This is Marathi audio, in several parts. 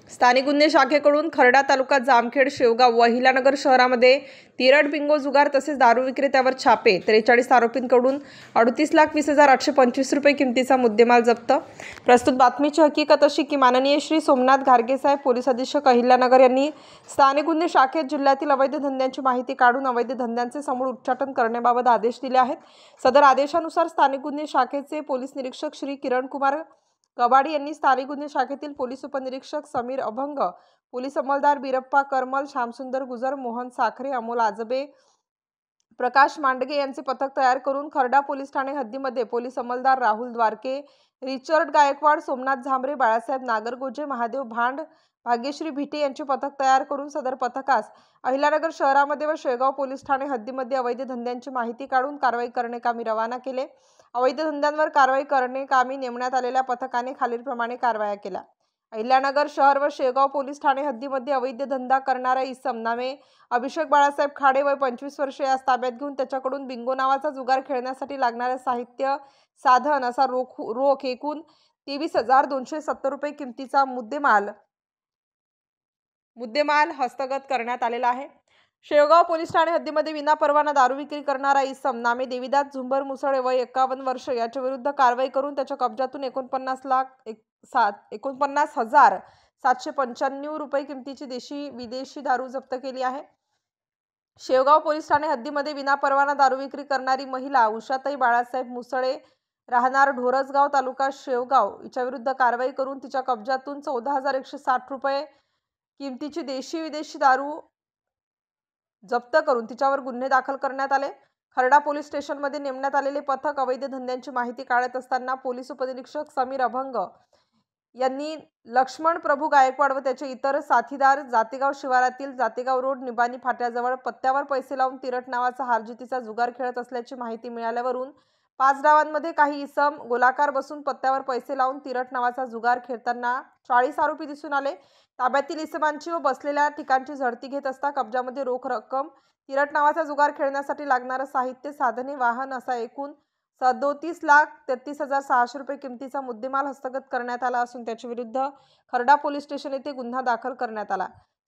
स्थानिक गुन्हे शाखेकडून खर्डा तालुका जामखेड शेवगाव व अहिल्यानगर शहरामध्ये तिरड बिंगो जुगार तसेच दारू विक्रेत्यावर छापे 43 आरोपींकडून 38,20,825 रुपये किमतीचा मुद्देमाल जप्त। प्रस्तुत बातमीची हकीकत अशी की माननीय श्री सोमनाथ घारगे साहेब पोलीस अधीक्षक अहिल्यानगर यांनी स्थानिक गुन्हे शाखेत जिल्ह्यातील अवैध धंद्यांची माहिती काढून अवैध धंद्यांचे समूळ उच्चाटन करण्याबाबत आदेश दिले आहेत। सदर आदेशानुसार स्थानिक गुन्हे शाखेचे पोलीस निरीक्षक श्री किरण कुमार कबाडी यांनी स्थानिक गुन्हे शाखेतील पोलीस उपनिरीक्षक समीर अभंग, पोलीस अंमलदार बीरप्पा करमल, श्यामसुंदर गुजर, मोहन साखरे, अमोल आजबे, प्रकाश मांडगे यांचे पथक तयार करून खर्डा पोलीस ठाणे हद्दीमध्ये पोलीस अंमलदार राहुल द्वारके, रिचर्ड गायकवाड, सोमनाथ झांबरे, बाळासाहेब नागरगोजे, महादेव भांड, भाग्यश्री भिटे यांचे पथक तयार करून सदर पथकास अहिल्यानगर शहरामध्ये व शेगाव पोलीस ठाणे हद्दीमध्ये अवैध धंद्यांची माहिती काढून कारवाई करण्याकामी रवाना केले। अवैध धंद्यांवर कारवाई करण्याकामी नेमण्यात आलेल्या पथकाने खालीलप्रमाणे कारवाया केल्या। अहिल्यानगर शहर व शेगाव पोलीस ठाणे हद्दीमध्ये अवैध धंदा करणारा इसम नामे अभिषेक बाळासाहेब खाडे वय 25 वर्षे यास ताब्यात घेऊन त्याच्याकडून बिंगो नावाचा जुगार खेळण्यासाठी लागणारे साहित्य साधन असा रोख एकूण 23,270 रुपये किमतीचा मुद्देमाल हस्तगत करण्यात आलेला आहे। शेवगाव पोलीस ठाणे हद्दीमध्ये विनापरवाना दारू विक्री करणारा इसम नामे देवीदास झुंबर मुसळे वय 51 वर्ष याच्या विरुद्ध कारवाई करून त्याच्या कब्जातून 49,795 रुपये किमतीची देशी विदेशी दारू जप्त केली आहे। शेवगाव पोलीस ठाणे हद्दीमध्ये विनापरवाना दारू विक्री करणारी महिला उषाताई बाळासाहेब मुसळे राहणार ढोरसगाव तालुका शेवगाव हिच्या विरुद्ध कारवाई करून तिच्या कब्जातून 14,160 रुपये किमतीची देशी विदेशी दारू जप्त करून तिच्यावर गुन्हे दाखल करण्यात आले। खर्डा पोलीस स्टेशनमध्ये नेमण्यात आलेले पथक अवैध धंद्यांची माहिती काढत असताना पोलीस उपनिरीक्षक समीर अभंग यांनी लक्ष्मण प्रभू गायकवाड व त्याचे इतर साथीदार जातेगाव शिवारातील जातेगाव रोड निबाणी फाट्याजवळ पत्त्यावर पैसे लावून तिरट नावाचा हारजीतीचा जुगार खेळत असल्याची माहिती मिळाल्यावरून 5 डावांमध्ये काही इसम गोलाकार बसून पत्त्यावर पैसे लावून तिरट नावाचा जुगार खेळताना 40 आरोपी दिसून आले। ताब्यातील इसमांची व बसलेल्या ठिकाणची झडती घेत असता कब्जामध्ये रोख रक्कम, तिरट नावाचा जुगार खेळण्यासाठी लागणारे साहित्य, साधने, वाहन असा एकूण 37,33,600 रुपये किमतीचा मुद्देमाल हस्तगत करण्यात आला असून त्याच्या विरुद्ध खर्डा पोलीस स्टेशन येथे गुन्हा दाखल करण्यात आला।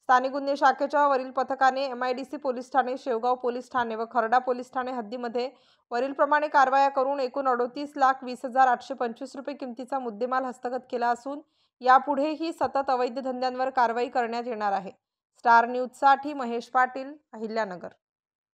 स्थानिक गुन्हे शाखेच्या वरील पथकाने MIDC police Thane, Shevgaon police Thane व खर्डा पोलीस ठाणे हद्दीमध्ये वरीलप्रमाणे कारवाया करून एकूण 38,20,825 रुपये किमतीचा मुद्देमाल हस्तगत केला असून यापुढेही सतत अवैध धंद्यांवर कारवाई करण्यात येणार आहे। स्टार न्यूजसाठी महेश पाटील, अहिल्यानगर।